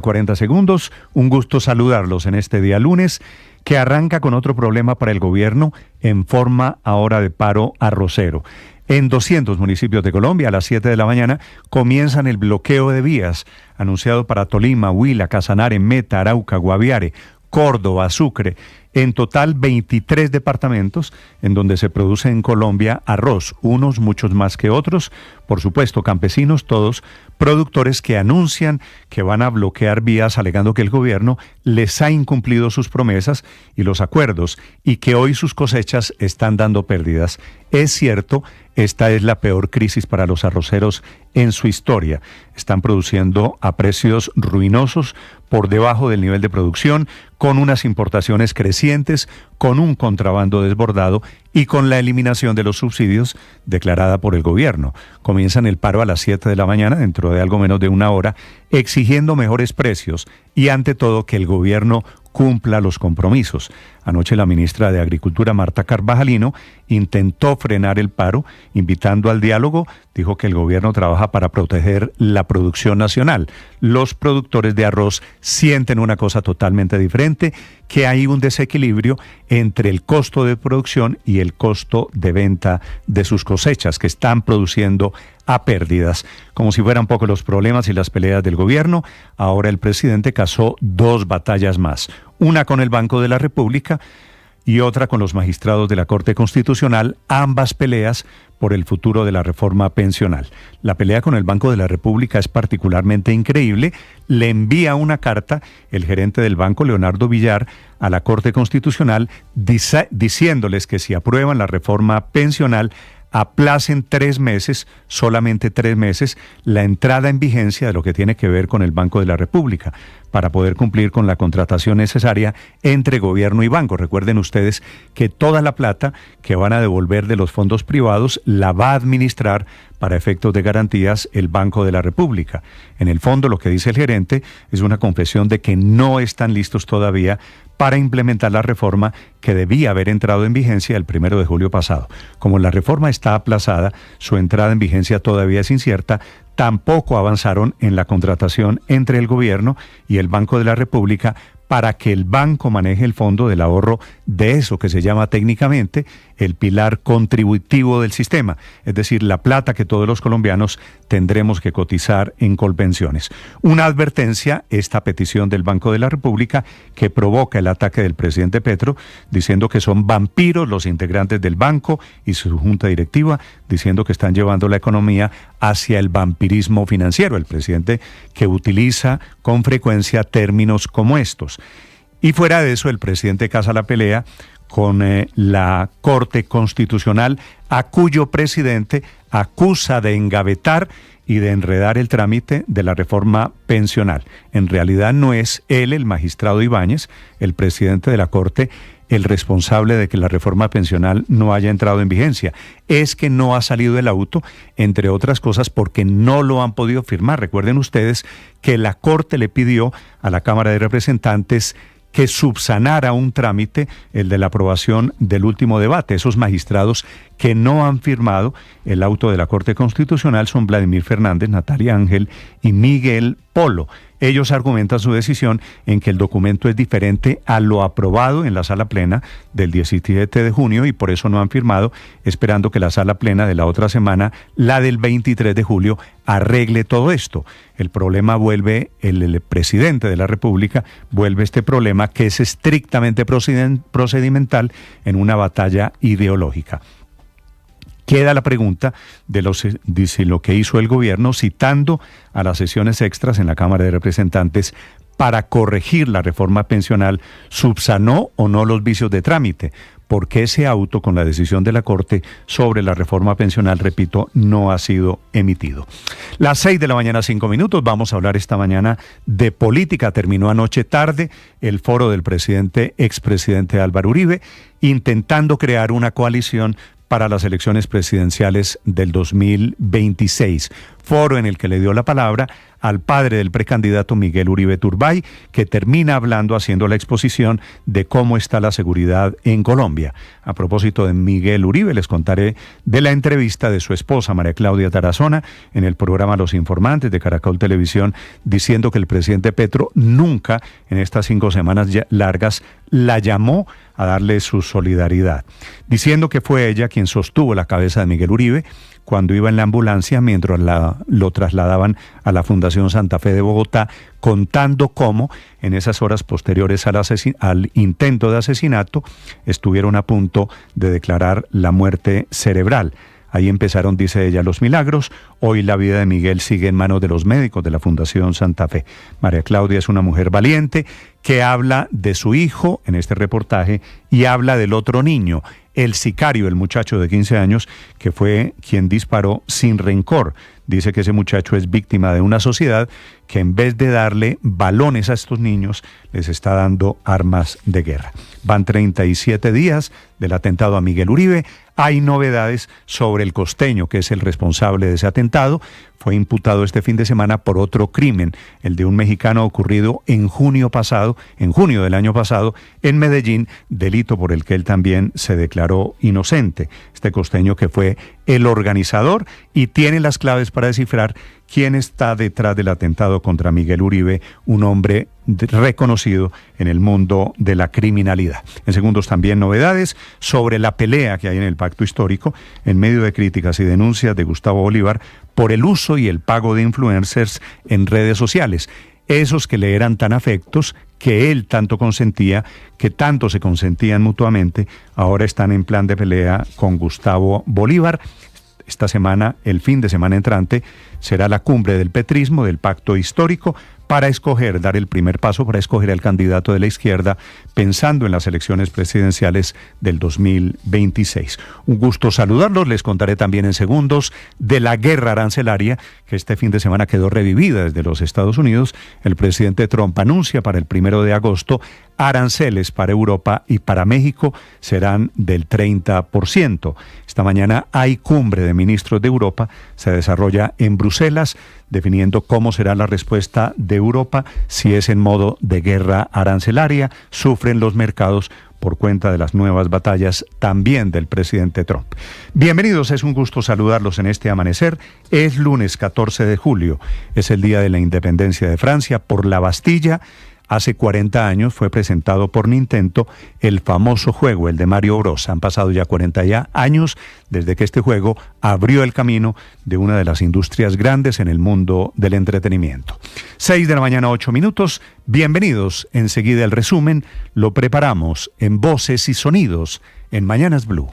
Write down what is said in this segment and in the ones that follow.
40 segundos. Un gusto saludarlos en este día lunes, que arranca con otro problema para el gobierno en forma ahora de paro arrocero. En 200 municipios de Colombia, a las 7 de la mañana, comienzan el bloqueo de vías, anunciado para Tolima, Huila, Casanare, Meta, Arauca, Guaviare, Córdoba, Sucre. En total, 23 departamentos en donde se produce en Colombia arroz, unos muchos más que otros, por supuesto campesinos, todos productores que anuncian que van a bloquear vías alegando que el gobierno les ha incumplido sus promesas y los acuerdos y que hoy sus cosechas están dando pérdidas. Es cierto, esta es la peor crisis para los arroceros en su historia. Están produciendo a precios ruinosos, por debajo del nivel de producción, con unas importaciones crecientes, con un contrabando desbordado y con la eliminación de los subsidios declarada por el gobierno. Comienzan el paro a las 7 de la mañana, dentro de algo menos de una hora, exigiendo mejores precios y ante todo que el gobierno cumpla los compromisos. Anoche la ministra de Agricultura, Marta Carvajalino, intentó frenar el paro, invitando al diálogo. Dijo que el gobierno trabaja para proteger la producción nacional. Los productores de arroz sienten una cosa totalmente diferente, que hay un desequilibrio entre el costo de producción y el costo de venta de sus cosechas, que están produciendo a pérdidas. Como si fueran poco los problemas y las peleas del gobierno, ahora el presidente casó dos batallas más. Una con el Banco de la República y otra con los magistrados de la Corte Constitucional, ambas peleas por el futuro de la reforma pensional. La pelea con el Banco de la República es particularmente increíble. Le envía una carta el gerente del banco, Leonardo Villar, a la Corte Constitucional diciéndoles que si aprueban la reforma pensional, aplacen 3 meses, solamente 3 meses, la entrada en vigencia de lo que tiene que ver con el Banco de la República, para poder cumplir con la contratación necesaria entre gobierno y banco. Recuerden ustedes que toda la plata que van a devolver de los fondos privados la va a administrar para efectos de garantías el Banco de la República. En el fondo, lo que dice el gerente es una confesión de que no están listos todavía para implementar la reforma que debía haber entrado en vigencia el 1 de julio pasado. Como la reforma está aplazada, su entrada en vigencia todavía es incierta. Tampoco avanzaron en la contratación entre el gobierno y el Banco de la República para que el banco maneje el fondo del ahorro de eso que se llama técnicamente el pilar contributivo del sistema, es decir, la plata que todos los colombianos tendremos que cotizar en Colpensiones. Una advertencia, esta petición del Banco de la República, que provoca el ataque del presidente Petro, diciendo que son vampiros los integrantes del banco y su junta directiva, diciendo que están llevando la economía hacia el vampirismo financiero, el presidente que utiliza con frecuencia términos como estos. Y fuera de eso, el presidente casa la pelea con la Corte Constitucional, a cuyo presidente acusa de engavetar y de enredar el trámite de la reforma pensional. En realidad no es él, el magistrado Ibáñez, el presidente de la Corte, el responsable de que la reforma pensional no haya entrado en vigencia. Es que no ha salido el auto, entre otras cosas, porque no lo han podido firmar. Recuerden ustedes que la Corte le pidió a la Cámara de Representantes que subsanara un trámite, el de la aprobación del último debate. Esos magistrados que no han firmado el auto de la Corte Constitucional son Vladimir Fernández, Natalia Ángel y Miguel Polo. Ellos argumentan su decisión en que el documento es diferente a lo aprobado en la sala plena del 17 de junio y por eso no han firmado, esperando que la sala plena de la otra semana, la del 23 de julio, arregle todo esto. El problema vuelve, el presidente de la República vuelve este problema que es estrictamente procedimental en una batalla ideológica. Queda la pregunta de si lo que hizo el gobierno, citando a las sesiones extras en la Cámara de Representantes para corregir la reforma pensional, subsanó o no los vicios de trámite, porque ese auto con la decisión de la Corte sobre la reforma pensional, repito, no ha sido emitido. Las 6 de la mañana, 5 minutos, vamos a hablar esta mañana de política. Terminó anoche tarde el foro del expresidente Álvaro Uribe, intentando crear una coalición para las elecciones presidenciales del 2026. Foro en el que le dio la palabra al padre del precandidato Miguel Uribe Turbay, que termina haciendo la exposición de cómo está la seguridad en Colombia. A propósito de Miguel Uribe, les contaré de la entrevista de su esposa, María Claudia Tarazona, en el programa Los Informantes de Caracol Televisión, diciendo que el presidente Petro nunca en estas 5 semanas largas la llamó a darle su solidaridad, diciendo que fue ella quien sostuvo la cabeza de Miguel Uribe cuando iba en la ambulancia mientras lo trasladaban a la Fundación Santa Fe de Bogotá, contando cómo en esas horas posteriores al intento de asesinato estuvieron a punto de declarar la muerte cerebral. Ahí empezaron, dice ella, los milagros. Hoy la vida de Miguel sigue en manos de los médicos de la Fundación Santa Fe. María Claudia es una mujer valiente que habla de su hijo en este reportaje y habla del otro niño, el sicario, el muchacho de 15 años, que fue quien disparó sin rencor. Dice que ese muchacho es víctima de una sociedad que en vez de darle balones a estos niños, les está dando armas de guerra. Van 37 días del atentado a Miguel Uribe. Hay novedades sobre el costeño, que es el responsable de ese atentado. Fue imputado este fin de semana por otro crimen, el de un mexicano ocurrido en junio del año pasado, en Medellín, delito por el que él también se declaró inocente. Este costeño que fue el organizador y tiene las claves para descifrar quién está detrás del atentado contra Miguel Uribe, un hombre reconocido en el mundo de la criminalidad. En segundos también novedades sobre la pelea que hay en el pacto histórico en medio de críticas y denuncias de Gustavo Bolívar por el uso y el pago de influencers en redes sociales. Esos que le eran tan afectos, que él tanto consentía, que tanto se consentían mutuamente, ahora están en plan de pelea con Gustavo Bolívar. Esta semana, el fin de semana entrante, será la cumbre del petrismo, del pacto histórico, para dar el primer paso para escoger al candidato de la izquierda, pensando en las elecciones presidenciales del 2026. Un gusto saludarlos. Les contaré también en segundos de la guerra arancelaria, que este fin de semana quedó revivida desde los Estados Unidos. El presidente Trump anuncia para el 1 de agosto aranceles para Europa y para México serán del 30%. Esta mañana hay cumbre de ministros de Europa, se desarrolla en Bruselas, definiendo cómo será la respuesta de Europa si es en modo de guerra arancelaria. Sufren los mercados por cuenta de las nuevas batallas también del presidente Trump. Bienvenidos, es un gusto saludarlos en este amanecer. Es lunes 14 de julio, es el día de la independencia de Francia. Por la Bastilla, hace 40 años fue presentado por Nintendo el famoso juego, el de Mario Bros. Han pasado ya 40 años desde que este juego abrió el camino de una de las industrias grandes en el mundo del entretenimiento. 6 de la mañana, 8 minutos. Bienvenidos. Enseguida el resumen lo preparamos en Voces y Sonidos en Mañanas Blue.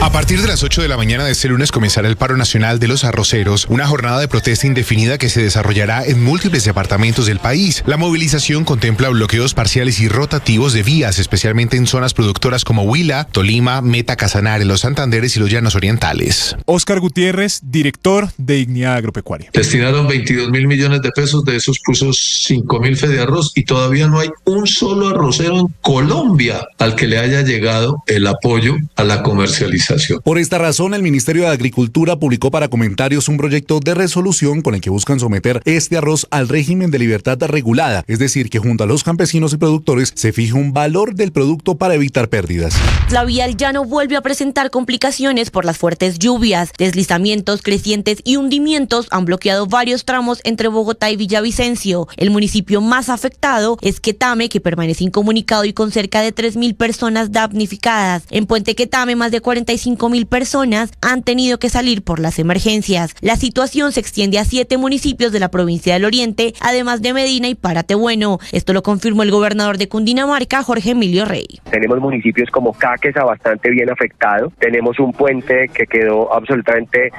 A partir de las 8 de la mañana de este lunes comenzará el paro nacional de los arroceros, una jornada de protesta indefinida que se desarrollará en múltiples departamentos del país. La movilización contempla bloqueos parciales y rotativos de vías, especialmente en zonas productoras como Huila, Tolima, Meta, Casanare, Los Santanderes y los Llanos Orientales. Óscar Gutiérrez, director de Dignidad Agropecuaria. Destinaron 22 mil millones de pesos, de esos puso 5 mil fe de arroz y todavía no hay un solo arrocero en Colombia al que le haya llegado el apoyo a la comercialización. Por esta razón, el Ministerio de Agricultura publicó para comentarios un proyecto de resolución con el que buscan someter este arroz al régimen de libertad regulada, es decir, que junto a los campesinos y productores se fije un valor del producto para evitar pérdidas. La vía al llano vuelve a presentar complicaciones por las fuertes lluvias. Deslizamientos, crecientes y hundimientos han bloqueado varios tramos entre Bogotá y Villavicencio. El municipio más afectado es Quetame, que permanece incomunicado y con cerca de 3.000 personas damnificadas. En Puente Quetame, más de 45.000 personas han tenido que salir por las emergencias. La situación se extiende a 7 municipios de la provincia del Oriente, además de Medina y Párate Bueno. Esto lo confirmó el gobernador de Cundinamarca, Jorge Emilio Rey. Tenemos municipios como Caquesa bastante bien afectado. Tenemos un puente que quedó absolutamente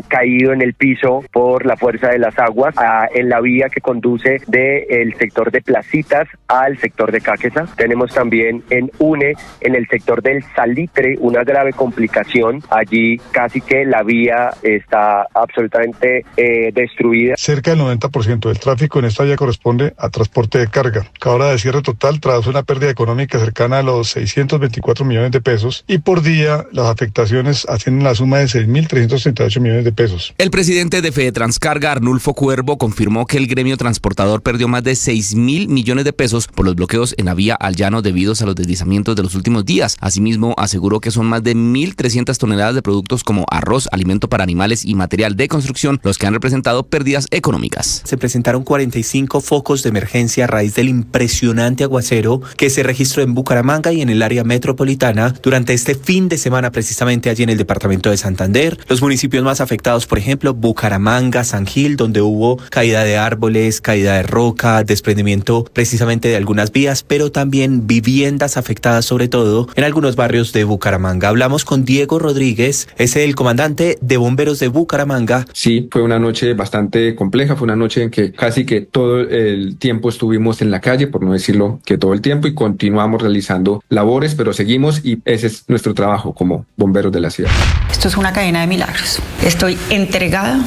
caído en el piso por la fuerza de las aguas en la vía que conduce del sector de Placitas al sector de Caquesa. Tenemos también en UNE, en el sector del Salitre, una una grave complicación. Allí casi que la vía está absolutamente destruida. Cerca del 90% del tráfico en esta vía corresponde a transporte de carga. Cada hora de cierre total traduce una pérdida económica cercana a los 624 millones de pesos y por día las afectaciones ascienden a la suma de 6.338 millones de pesos. El presidente de Fedetranscarga, Arnulfo Cuervo, confirmó que el gremio transportador perdió más de 6.000 millones de pesos por los bloqueos en la vía al llano debidos a los deslizamientos de los últimos días. Asimismo, aseguró que son más de 1.300 toneladas de productos como arroz, alimento para animales y material de construcción los que han representado pérdidas económicas. Se presentaron 45 focos de emergencia a raíz del impresionante aguacero que se registró en Bucaramanga y en el área metropolitana durante este fin de semana, precisamente allí en el departamento de Santander. Los municipios más afectados, por ejemplo, Bucaramanga, San Gil, donde hubo caída de árboles, caída de roca, desprendimiento precisamente de algunas vías, pero también viviendas afectadas, sobre todo en algunos barrios de Bucaramanga. Hablamos con Diego Rodríguez, es el comandante de bomberos de Bucaramanga. Sí, fue una noche bastante compleja, fue una noche en que casi que todo el tiempo estuvimos en la calle, por no decirlo que todo el tiempo, y continuamos realizando labores, pero seguimos y ese es nuestro trabajo como bomberos de la ciudad. Esto es una cadena de milagros. Estoy entregada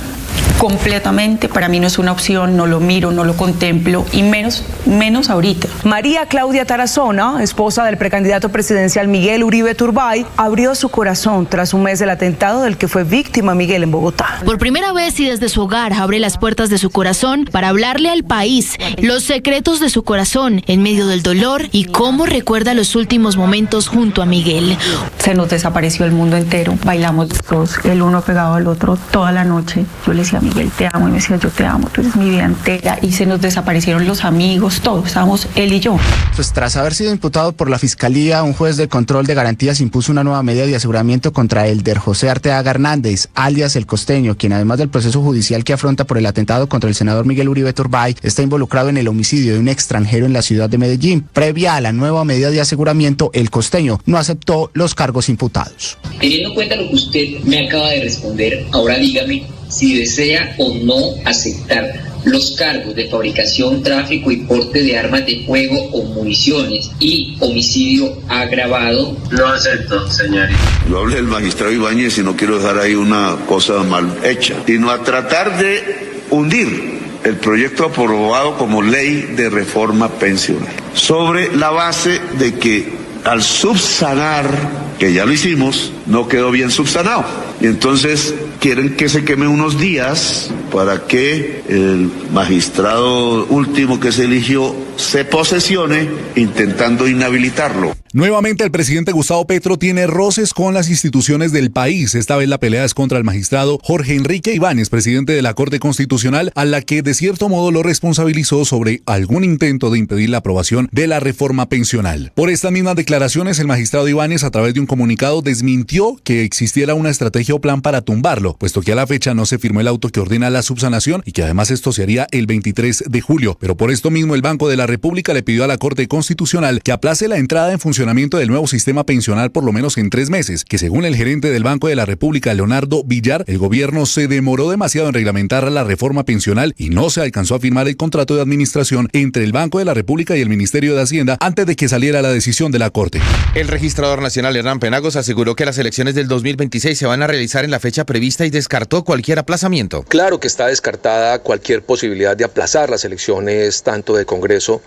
completamente, para mí no es una opción, no lo miro, no lo contemplo y menos ahorita. María Claudia Tarazona, esposa del precandidato presidencial Miguel Uribe Turbay, abrió su corazón tras un mes del atentado del que fue víctima Miguel en Bogotá. Por primera vez y desde su hogar abre las puertas de su corazón para hablarle al país los secretos de su corazón en medio del dolor y cómo recuerda los últimos momentos junto a Miguel. Se nos desapareció el mundo entero, bailamos todos, el uno pegado al otro toda la noche. Yo le decía, Miguel, te amo, y me decía, yo te amo, tú eres mi vida entera, y se nos desaparecieron los amigos, todos, estábamos él y yo. Pues tras haber sido imputado por la Fiscalía, un juez de control de garantías impuso una nueva medida de aseguramiento contra Elder José Arteaga Hernández, alias El Costeño, quien además del proceso judicial que afronta por el atentado contra el senador Miguel Uribe Turbay, está involucrado en el homicidio de un extranjero en la ciudad de Medellín. Previa a la nueva medida de aseguramiento, El Costeño no aceptó los cargos imputados. Teniendo en cuenta lo que usted me acaba de responder, ahora dígame si desea o no aceptar los cargos de fabricación, tráfico y porte de armas de fuego o municiones y homicidio agravado. No acepto, señorita. Yo hablé del magistrado Ibáñez y no quiero dejar ahí una cosa mal hecha, sino a tratar de hundir el proyecto aprobado como ley de reforma pensional, sobre la base de que al subsanar, que ya lo hicimos, no quedó bien subsanado. Y entonces quieren que se queme unos días para que el magistrado último que se eligió se posesione intentando inhabilitarlo. Nuevamente el presidente Gustavo Petro tiene roces con las instituciones del país. Esta vez la pelea es contra el magistrado Jorge Enrique Ibáñez, presidente de la Corte Constitucional, a la que de cierto modo lo responsabilizó sobre algún intento de impedir la aprobación de la reforma pensional. Por estas mismas declaraciones, el magistrado Ibáñez, a través de un comunicado, desmintió que existiera una estrategia o plan para tumbarlo, puesto que a la fecha no se firmó el auto que ordena la subsanación y que además esto se haría el 23 de julio. Pero por esto mismo el Banco de la República le pidió a la Corte Constitucional que aplace la entrada en funcionamiento del nuevo sistema pensional por lo menos en 3 meses, que según el gerente del Banco de la República, Leonardo Villar, el gobierno se demoró demasiado en reglamentar la reforma pensional y no se alcanzó a firmar el contrato de administración entre el Banco de la República y el Ministerio de Hacienda antes de que saliera la decisión de la Corte. El registrador nacional Hernán Penagos aseguró que las elecciones del 2026 se van a realizar en la fecha prevista y descartó cualquier aplazamiento. Claro que está descartada cualquier posibilidad de aplazar las elecciones tanto de Congreso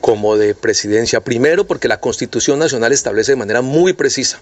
como de presidencia. Primero, porque la Constitución Nacional establece de manera muy precisa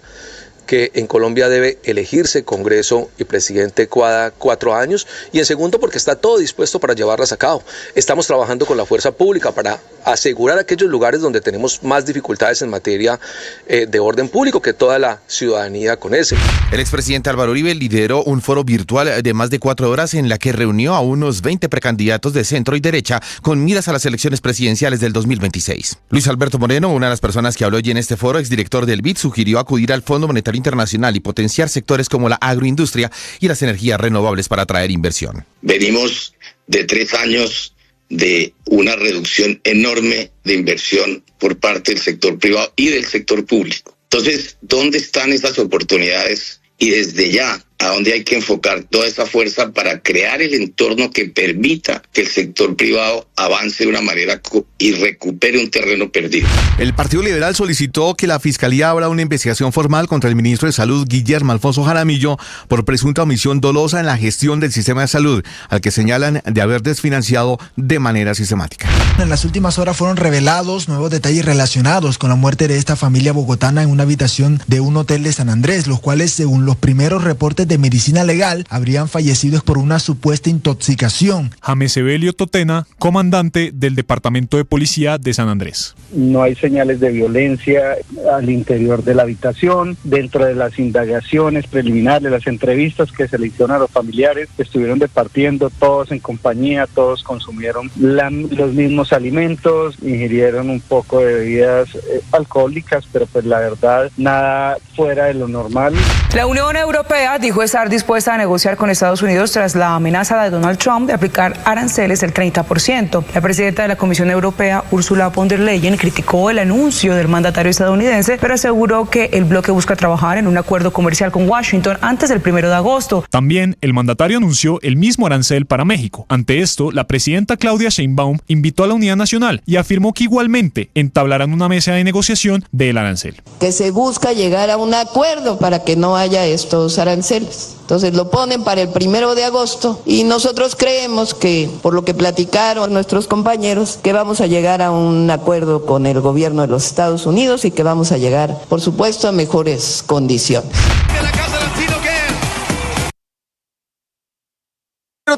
que en Colombia debe elegirse Congreso y presidente cada 4 años, y en segundo porque está todo dispuesto para llevarlas a cabo. Estamos trabajando con la fuerza pública para asegurar aquellos lugares donde tenemos más dificultades en materia de orden público que toda la ciudadanía conoce. El expresidente Álvaro Uribe lideró un foro virtual de más de 4 horas en la que reunió a unos 20 precandidatos de centro y derecha con miras a las elecciones presidenciales del 2026. Luis Alberto Moreno, una de las personas que habló allí en este foro, exdirector del BID, sugirió acudir al Fondo Monetario Internacional y potenciar sectores como la agroindustria y las energías renovables para atraer inversión. Venimos de 3 años de una reducción enorme de inversión por parte del sector privado y del sector público. Entonces, ¿dónde están esas oportunidades? Y desde ya a dónde hay que enfocar toda esa fuerza para crear el entorno que permita que el sector privado avance de una manera y recupere un terreno perdido. El Partido Liberal solicitó que la Fiscalía abra una investigación formal contra el ministro de Salud, Guillermo Alfonso Jaramillo, por presunta omisión dolosa en la gestión del sistema de salud, al que señalan de haber desfinanciado de manera sistemática. En las últimas horas fueron revelados nuevos detalles relacionados con la muerte de esta familia bogotana en una habitación de un hotel de San Andrés, los cuales, según los primeros reportes de medicina legal, habrían fallecido por una supuesta intoxicación. James Evelio Totena, comandante del Departamento de Policía de San Andrés. No hay señales de violencia al interior de la habitación. Dentro de las indagaciones preliminares, las entrevistas que se le hicieron a los familiares, estuvieron departiendo todos en compañía, todos consumieron los mismos alimentos, ingirieron un poco de bebidas alcohólicas, pero pues la verdad nada fuera de lo normal. La Unión Europea dijo estar dispuesta a negociar con Estados Unidos tras la amenaza de Donald Trump de aplicar aranceles del 30%. La presidenta de la Comisión Europea, Ursula von der Leyen, criticó el anuncio del mandatario estadounidense, pero aseguró que el bloque busca trabajar en un acuerdo comercial con Washington antes del 1 de agosto. También el mandatario anunció el mismo arancel para México. Ante esto, la presidenta Claudia Sheinbaum invitó a la unidad nacional y afirmó que igualmente entablarán una mesa de negociación del arancel. Que se busca llegar a un acuerdo para que no haya estos aranceles. Entonces lo ponen para el 1 de agosto y nosotros creemos que, por lo que platicaron nuestros compañeros, que vamos a llegar a un acuerdo con el gobierno de los Estados Unidos y que vamos a llegar, por supuesto, a mejores condiciones.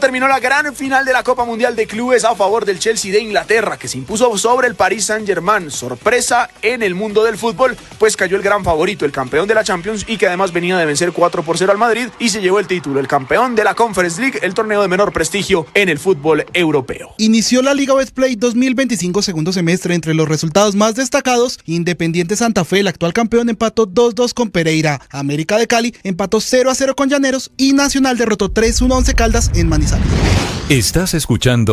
Terminó la gran final de la Copa Mundial de Clubes a favor del Chelsea de Inglaterra, que se impuso sobre el Paris Saint-Germain. Sorpresa en el mundo del fútbol, pues cayó el gran favorito, el campeón de la Champions, y que además venía de vencer 4-0 al Madrid y se llevó el título, el campeón de la Conference League, el torneo de menor prestigio en el fútbol europeo. Inició la Liga Betplay 2025 segundo semestre. Entre los resultados más destacados, Independiente Santa Fe, el actual campeón, empató 2-2 con Pereira. América de Cali empató 0-0 con Llaneros y Nacional derrotó 3-1 a Once Caldas en Manizales. Estás escuchando